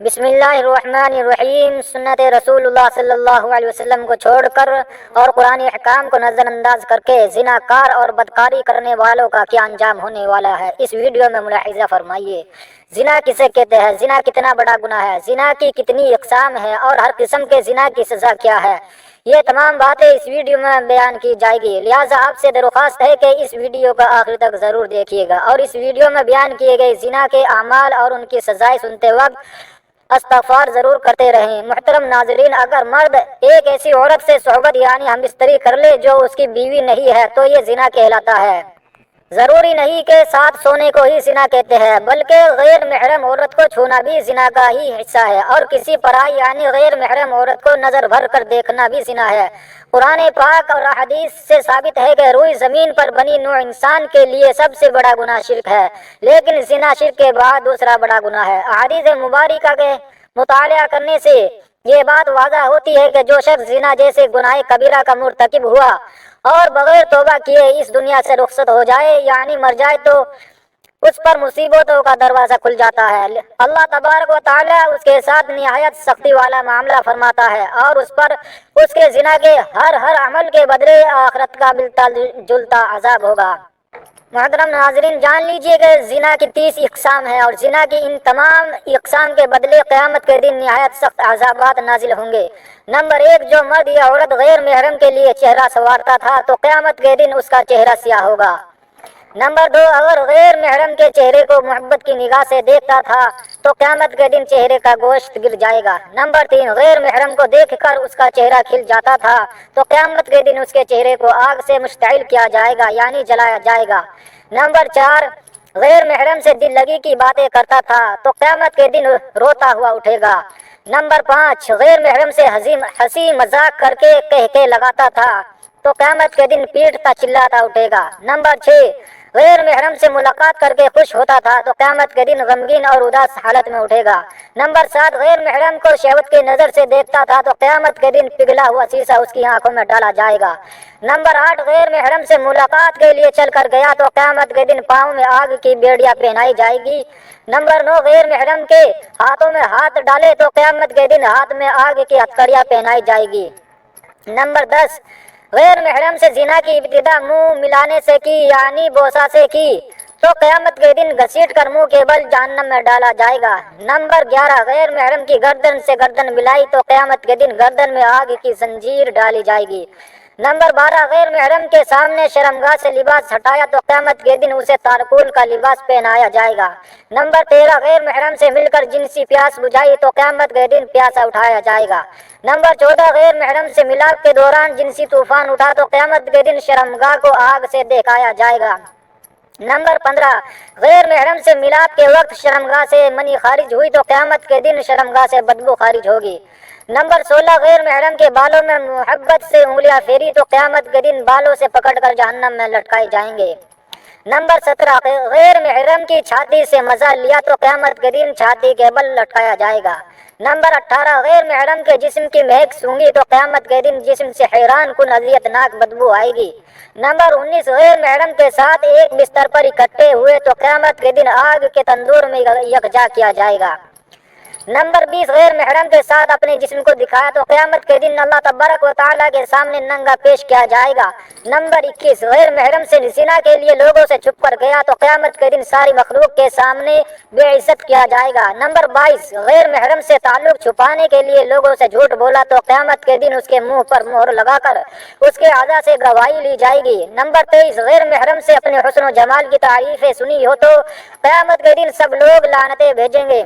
بسم اللہ الرحمن الرحیم۔ سنت رسول اللہ صلی اللہ علیہ وسلم کو چھوڑ کر اور قرآن احکام کو نظر انداز کر کے زناکار اور بدکاری کرنے والوں کا کیا انجام ہونے والا ہے، اس ویڈیو میں ملاحظہ فرمائیے۔ زنا کسے کہتے ہیں؟ زنا کتنا بڑا گناہ ہے؟ زنا کی کتنی اقسام ہے اور ہر قسم کے زنا کی سزا کیا ہے؟ یہ تمام باتیں اس ویڈیو میں بیان کی جائے گی، لہٰذا آپ سے درخواست ہے کہ اس ویڈیو کا آخر تک ضرور دیکھیے گا اور اس ویڈیو میں بیان کیے گئے زنا کے اعمال اور ان کی سزائیں سنتے وقت استغفار ضرور کرتے رہیں۔ محترم ناظرین، اگر مرد ایک ایسی عورت سے صحبت یعنی ہم بستری کر لے جو اس کی بیوی نہیں ہے تو یہ زنا کہلاتا ہے۔ ضروری نہیں کہ ساتھ سونے کو ہی زنا کہتے ہیں، بلکہ غیر محرم عورت کو چھونا بھی زنا کا ہی حصہ ہے، اور کسی پرائی یعنی غیر محرم عورت کو نظر بھر کر دیکھنا بھی زنا ہے۔ قرآن پاک اور احادیث سے ثابت ہے کہ روئی زمین پر بنی نوع انسان کے لیے سب سے بڑا گناہ شرک ہے، لیکن زنا شرک کے بعد دوسرا بڑا گناہ ہے۔ احادیث مبارکہ کے مطالعہ کرنے سے یہ بات واضح ہوتی ہے کہ جو شخص زنا جیسے گناہ کبیرہ کا مرتکب ہوا اور بغیر توبہ کیے اس دنیا سے رخصت ہو جائے یعنی مر جائے تو اس پر مصیبتوں کا دروازہ کھل جاتا ہے۔ اللہ تبارک و تعالی اس کے ساتھ نہایت سختی والا معاملہ فرماتا ہے اور اس پر اس کے زنا کے ہر عمل کے بدلے آخرت کا ملتا جلتا عذاب ہوگا۔ محترم ناظرین، جان لیجئے کہ زنا کی 30 اقسام ہیں اور زنا کی ان تمام اقسام کے بدلے قیامت کے دن نہایت سخت عذابات نازل ہوں گے۔ نمبر 1، جو مرد یا عورت غیر محرم کے لیے چہرہ سنوارتا تھا تو قیامت کے دن اس کا چہرہ سیاہ ہوگا۔ نمبر 2، اگر غیر محرم کے چہرے کو محبت کی نگاہ سے دیکھتا تھا تو قیامت کے دن چہرے کا گوشت گر جائے گا۔ نمبر 3، غیر محرم کو دیکھ کر اس کا چہرہ کھل جاتا تھا تو قیامت کے دن اس کے چہرے کو آگ سے مشتعل کیا جائے گا یعنی جلایا جائے گا۔ نمبر 4، غیر محرم سے دل لگی کی باتیں کرتا تھا تو قیامت کے دن روتا ہوا اٹھے گا۔ نمبر 5، غیر محرم سے ہنسی مذاق کر کے کہکے لگاتا تھا تو قیامت کے دن پیٹتا چلاتا اٹھے گا۔ نمبر 6، غیر محرم سے ملاقات کر کے خوش ہوتا تھا تو قیامت کے دن غمگین اور اداس حالت میں اٹھے گا۔ نمبر 7، غیر محرم کو شہوت کی نظر سے دیکھتا تھا تو قیامت کے دن پگھلا ہوا شیشہ اس کی آنکھوں میں ڈالا جائے گا۔ نمبر 8، غیر محرم سے ملاقات کے لیے چل کر گیا تو قیامت کے دن پاؤں میں آگ کی بیڑیاں پہنائی جائے گی۔ نمبر 9، غیر محرم کے ہاتھوں میں ہاتھ ڈالے تو قیامت کے دن ہاتھ میں آگ کی ہتھکڑیاں پہنائی جائے گی۔ نمبر 10، غیر محرم سے زنا کی ابتدا منہ ملانے سے کی یعنی بوسہ سے کی تو قیامت کے دن گھسیٹ کر منہ کے بل جہنم میں ڈالا جائے گا۔ نمبر 11، غیر محرم کی گردن سے گردن ملائی تو قیامت کے دن گردن میں آگ کی زنجیر ڈالی جائے گی۔ نمبر 12، غیر محرم کے سامنے شرمگاہ سے لباس ہٹایا تو قیامت کے دن اسے تارکول کا لباس پہنایا جائے گا۔ نمبر 13، غیر محرم سے مل کر جنسی پیاس بجھائی تو قیامت کے دن پیاسا اٹھایا جائے گا۔ نمبر 14، غیر محرم سے ملاپ کے دوران جنسی طوفان اٹھا تو قیامت کے دن شرمگاہ کو آگ سے دہکایا جائے گا۔ نمبر 15، غیر محرم سے ملاپ کے وقت شرمگاہ سے منی خارج ہوئی تو قیامت کے دن شرمگاہ سے بدبو خارج ہوگی۔ نمبر 16، غیر محرم کے بالوں میں محبت سے انگلیاں پھیری تو قیامت کے دن بالوں سے پکڑ کر جہنم میں لٹکائے جائیں گے۔ نمبر 17، غیر محرم کی چھاتی سے مزہ لیا تو قیامت کے دن چھاتی کے بل لٹکایا جائے گا۔ نمبر 18، غیر محرم کے جسم کی مہک سونگھی تو قیامت کے دن جسم سے حیران کن اذیت ناک بدبو آئے گی۔ نمبر 19، غیر محرم کے ساتھ ایک بستر پر اکٹھے ہوئے تو قیامت کے دن آگ کے تندور میں یکجا کیا جائے گا۔ نمبر 20، غیر محرم کے ساتھ اپنے جسم کو دکھایا تو قیامت کے دن اللہ تبارک و تعالیٰ کے سامنے ننگا پیش کیا جائے گا۔ نمبر 21، غیر محرم سے زنا کے لیے لوگوں سے چھپ کر گیا تو قیامت کے دن ساری مخلوق کے سامنے بے عزت کیا جائے گا۔ نمبر 22، غیر محرم سے تعلق چھپانے کے لیے لوگوں سے جھوٹ بولا تو قیامت کے دن اس کے منہ پر مہر لگا کر اس کے اعضاء سے گواہی لی جائے گی۔ نمبر 23، غیر محرم سے اپنے حسن و جمال کی تعریفیں سنی ہو تو قیامت کے دن سب لوگ لعنتیں بھیجیں گے۔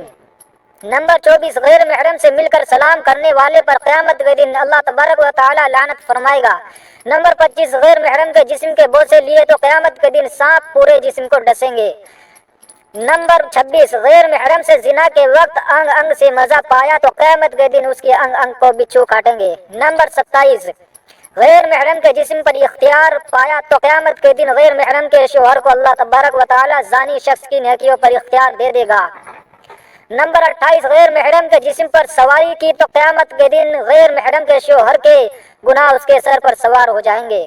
نمبر 24، غیر محرم سے مل کر سلام کرنے والے پر قیامت کے دن اللہ تبارک و تعالی لعنت فرمائے گا۔ نمبر 25، غیر محرم کے جسم کے بوسے لیے تو قیامت کے دن سانپ پورے جسم کو ڈسیں گے۔ نمبر 26، غیر محرم سے زنا کے وقت انگ انگ سے مزہ پایا تو قیامت کے دن اس کے انگ انگ کو بچھو کاٹیں گے۔ نمبر 27، غیر محرم کے جسم پر اختیار پایا تو قیامت کے دن غیر محرم کے شوہر کو اللہ تبارک و تعالی زانی شخص کی نیکیوں پر اختیار دے دے گا۔ نمبر 28، غیر محرم کے جسم پر سواری کی تو قیامت کے دن غیر محرم کے شوہر کے گناہ اس کے سر پر سوار ہو جائیں گے۔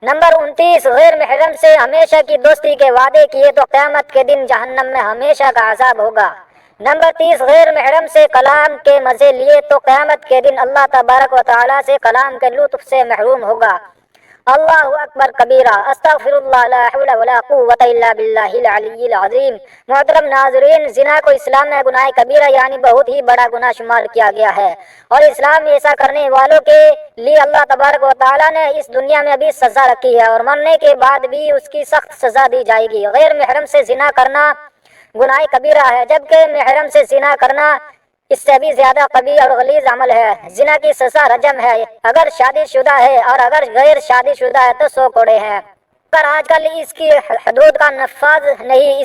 نمبر 29، غیر محرم سے ہمیشہ کی دوستی کے وعدے کیے تو قیامت کے دن جہنم میں ہمیشہ کا عذاب ہوگا۔ نمبر 30 غیر محرم سے کلام کے مزے لیے تو قیامت کے دن اللہ تبارک و تعالیٰ سے کلام کے لطف سے محروم ہوگا۔ اللہ اکبر کبیرہ، استغفر اللہ، لا حول ولا قوت الا باللہ العلی العظیم۔ محترم ناظرین، زنا کو اسلام میں گناہ کبیرہ یعنی بہت ہی بڑا گناہ شمار کیا گیا ہے، اور اسلام میں ایسا کرنے والوں کے لیے اللہ تبارک و تعالیٰ نے اس دنیا میں بھی سزا رکھی ہے، اور مرنے کے بعد بھی اس کی سخت سزا دی جائے گی۔ غیر محرم سے زنا کرنا گناہ کبیرہ ہے، جبکہ محرم سے زنا کرنا اس سے بھی زیادہ قبیح اور غلیظ عمل ہے۔ زنا کی سزا رجم ہے اگر شادی شدہ ہے، اور اگر غیر شادی شدہ ہے تو 100 کوڑے ہیں۔ پر آج کل اس کی حدود کا نفاذ نہیں،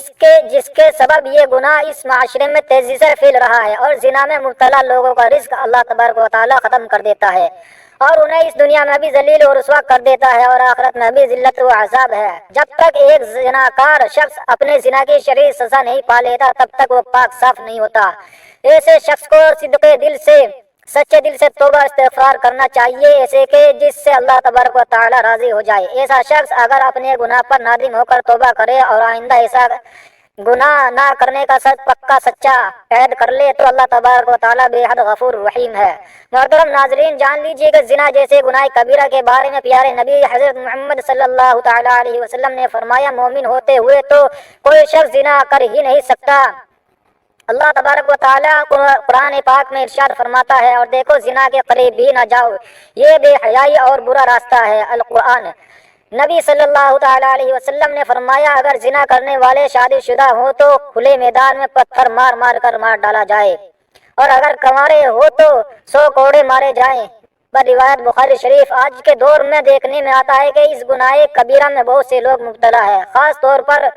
جس کے سبب یہ گناہ اس معاشرے میں تیزی سے پھیل رہا ہے، اور زنا میں مبتلا لوگوں کا رزق اللہ تبارک و تعالیٰ ختم کر دیتا ہے، اور انہیں اس دنیا میں بھی ذلیل و رسوا کر دیتا ہے، اور آخرت میں بھی ذلت و عذاب ہے۔ جب تک ایک زناکار شخص اپنے زنا کی شرعی سزا نہیں پا لیتا، تب تک وہ پاک صاف نہیں ہوتا۔ ایسے شخص کو سچے دل سے توبہ استغفار کرنا چاہیے، ایسے کہ جس سے اللہ تبارک و تعالیٰ راضی ہو جائے۔ ایسا شخص اگر اپنے گناہ پر نادم ہو کر توبہ کرے اور آئندہ ایسا گناہ نہ کرنے کا پکا سچا عہد کر لے تو اللہ تبارک و تعالیٰ بے حد غفور رحیم ہے۔ محترم ناظرین، جان لیجیے کہ زنا جیسے گناہ کبیرہ کے بارے میں پیارے نبی حضرت محمد صلی اللہ تعالیٰ علیہ وسلم نے فرمایا، مومن ہوتے ہوئے تو کوئی شخص زنا کر ہی نہیں سکتا۔ اللہ تبارک و تعالیٰ قرآن پاک میں ارشاد فرماتا ہے، اور دیکھو زنا کے قریب بھی نہ جاؤ، یہ بے حیائی اور برا راستہ ہے۔ القرآن نبی صلی اللہ تعالیٰ علیہ وسلم نے فرمایا، اگر زنا کرنے والے شادی شدہ ہوں تو کھلے میدان میں پتھر مار مار کر مار ڈالا جائے، اور اگر کنوارے ہو تو 100 کوڑے مارے جائیں۔ روایت بخاری شریف۔ آج کے دور میں دیکھنے میں آتا ہے کہ اس گناہ کبیرہ میں بہت سے لوگ مبتلا ہے، خاص طور پر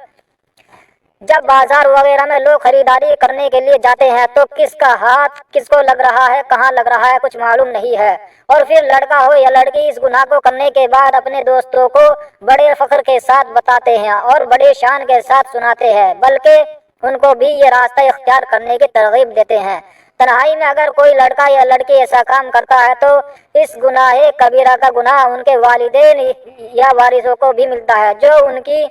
جب بازار وغیرہ میں لوگ خریداری کرنے کے لیے جاتے ہیں تو کس کا ہاتھ کس کو لگ رہا ہے، کہاں لگ رہا ہے، کچھ معلوم نہیں ہے، اور پھر لڑکا ہو یا لڑکی اس گناہ کو کرنے کے بعد اپنے دوستوں کو بڑے فخر کے ساتھ بتاتے ہیں اور بڑے شان کے ساتھ سناتے ہیں، بلکہ ان کو بھی یہ راستہ اختیار کرنے کی ترغیب دیتے ہیں۔ تنہائی میں اگر کوئی لڑکا یا لڑکی ایسا کام کرتا ہے تو اس گناہ کبیرہ کا گناہ ان کے والدین یا وارثوں کو بھی ملتا ہے، جو ان کی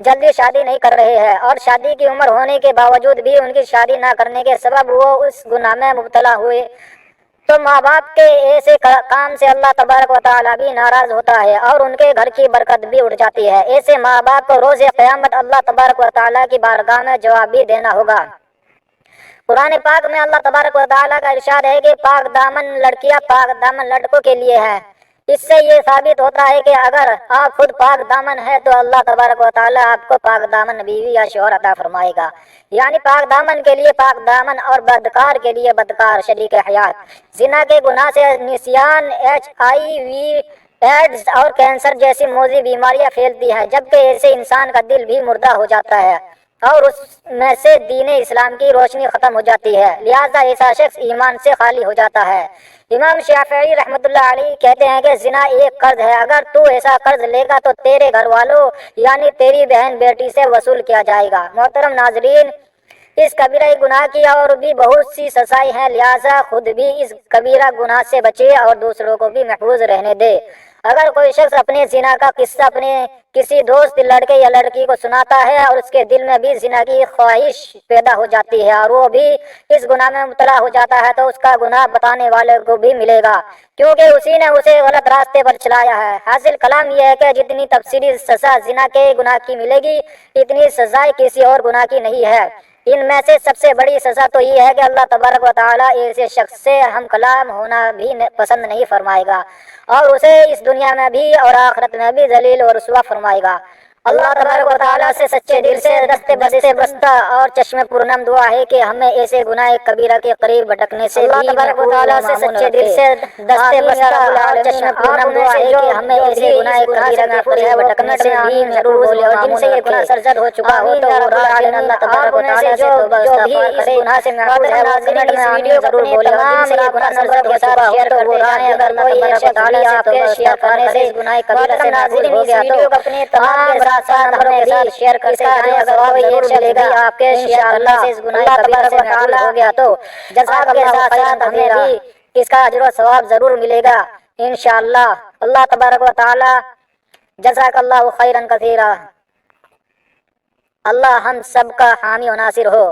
جلدی شادی نہیں کر رہے ہیں، اور شادی کی عمر ہونے کے باوجود بھی ان کی شادی نہ کرنے کے سبب وہ اس گناہ میں مبتلا ہوئے، تو ماں باپ کے ایسے کام سے اللہ تبارک و تعالیٰ بھی ناراض ہوتا ہے، اور ان کے گھر کی برکت بھی اٹھ جاتی ہے۔ ایسے ماں باپ کو روز قیامت اللہ تبارک و تعالیٰ کی بارگاہ میں جواب بھی دینا ہوگا۔ قرآن پاک میں اللہ تبارک و تعالیٰ کا ارشاد ہے کہ پاک دامن لڑکیاں پاک دامن لڑکوں کے لیے ہیں۔ اس سے یہ ثابت ہوتا ہے کہ اگر آپ خود پاک دامن ہے تو اللہ تبارک و تعالیٰ آپ کو پاک دامن بیوی یا شوہر عطا فرمائے گا، یعنی پاک دامن کے لیے پاک دامن اور بدکار کے لیے بدکار شریک حیات۔ زنا کے گناہ سے نسیان، HIV، ایڈز اور کینسر جیسی موذی بیماریاں پھیلتی ہیں، جبکہ ایسے انسان کا دل بھی مردہ ہو جاتا ہے اور اس میں سے دین اسلام کی روشنی ختم ہو جاتی ہے، لہذا ایسا شخص ایمان سے خالی ہو جاتا ہے۔ امام شافعی رحمۃ اللہ علیہ کہتے ہیں کہ زنا ایک قرض ہے، اگر تو ایسا قرض لے گا تو تیرے گھر والوں یعنی تیری بہن بیٹی سے وصول کیا جائے گا۔ محترم ناظرین، اس کبیرہ گناہ کی اور بھی بہت سی سزائیں ہیں، لہذا خود بھی اس کبیرہ گناہ سے بچے اور دوسروں کو بھی محفوظ رہنے دے۔ اگر کوئی شخص اپنے زنا کا قصہ اپنے کسی دوست لڑکے یا لڑکی کو سناتا ہے اور اس کے دل میں بھی زنا کی خواہش پیدا ہو جاتی ہے اور وہ بھی اس گناہ میں مبتلا ہو جاتا ہے تو اس کا گناہ بتانے والے کو بھی ملے گا، کیونکہ اسی نے اسے غلط راستے پر چلایا ہے۔ حاصل کلام یہ ہے کہ جتنی تفصیلی سزا زنا کے گناہ کی ملے گی، اتنی سزا کسی اور گناہ کی نہیں ہے۔ ان میں سے سب سے بڑی سزا تو یہ ہے کہ اللہ تبارک و تعالیٰ ایسے شخص سے ہم کلام ہونا بھی پسند نہیں فرمائے گا، اور اسے اس دنیا میں بھی اور آخرت میں بھی ذلیل و رسوا فرمائے گا۔ اللہ تبارک و تعالیٰ سے سچے دل سے دستے بستہ اور چشم پرنم دعا ہے کہ ہمیں ایسے گناہ کبیرہ کے قریب بھٹکنے سے اللہ تبارک و تعالیٰ سے سچے دل سے دستے بستہ اور چشم پرنم دعا ہے کہ ہمیں ایسے گناہ کبیرہ کے قریب بھٹکنے سے بھی محفوظ اور جن سے یہ گناہ سرزد ہو چکا ہو تو وہ اللہ تبارک و تعالیٰ سے توبہ استغفار کرے۔ گناہ سے محفوظ ہے وہ کنٹ میں آمین ضرور بولے، تمام یہ گناہ سرزد کے ساتھ شیئر کرتے جائیں۔ اگر کوئی ایسے تعالیٰ آپ کے شیئر کرنے سے اس گناہ کبیرہ سے محفوظ ہو گیا تو اپنے تمام ساتھ ہمیں بھی شیئر کرتے جائیں۔ اگر کوئی ایک شخص بھی آپ کے شیئر کرنے سے اس گناہ کبیرہ سے محفوظ ہو گیا تو جزاک اللہ خیرا، ہمیں بھی اس کا اجر و ثواب ضرور ملے گا انشاءاللہ۔ اللہ تبارک و تعالی جزاک اللہ خیرا کثیرا۔ اللہ ہم سب کا حامی و ناصر ہو۔